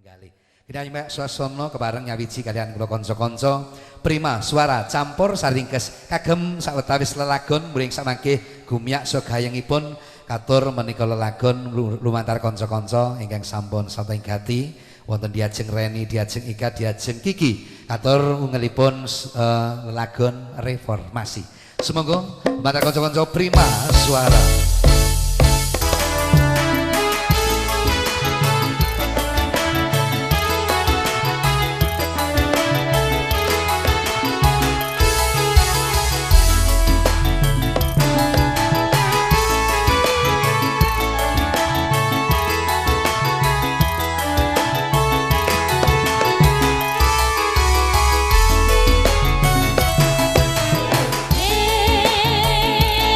Penggalih. Kita nyimak swasana kebareng nyawiji kalian kula kanca-kanca. Prima suara campur saringkes kagem sawetawis lelagon muring samangke gumyak sagayengipun katur menika lelagon lumantar kanca-kanca ingkang sampun sampun gati wonten diajeng Reni, diajeng Ika, diajeng Kiki. Katur ungelipun lelagon reformasi. Semoga lumantar kanca-kanca prima suara.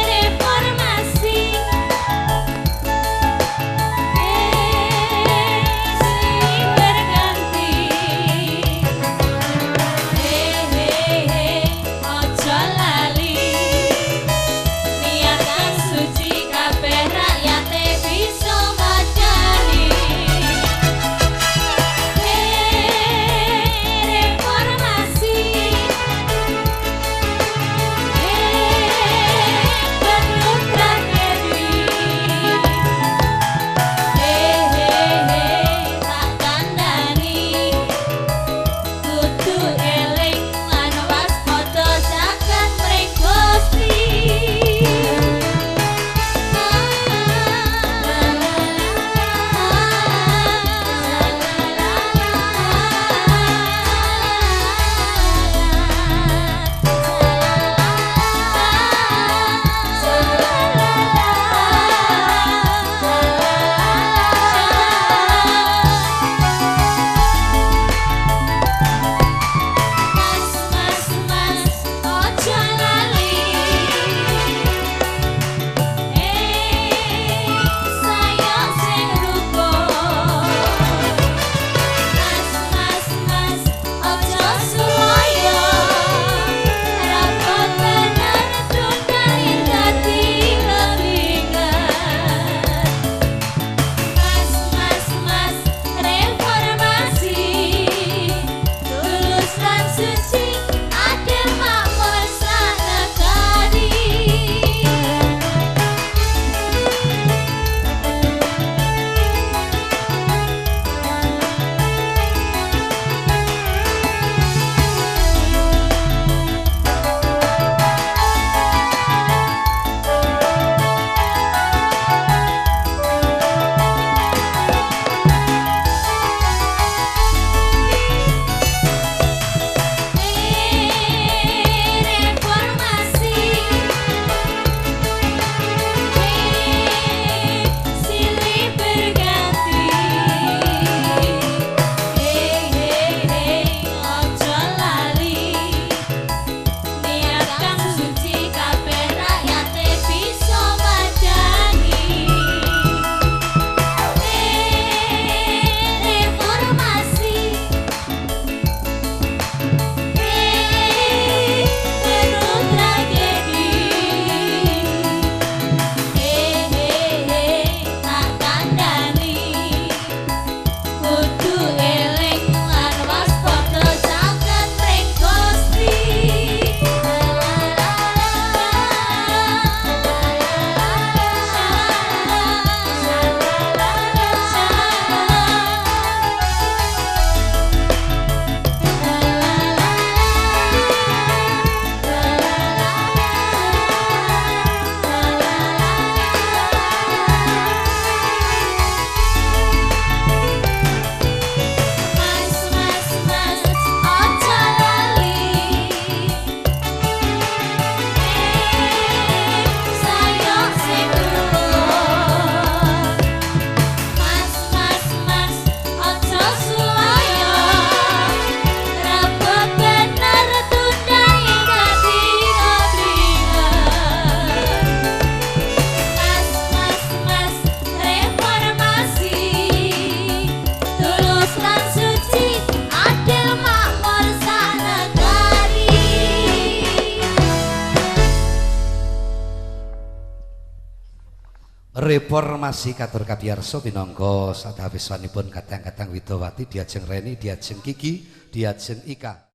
Reformasi reformasi katur kabiyarsa pinangka sadhawiswanipun kadang-kadang Widawati diajeng Reni diajeng Kiki diajeng Ika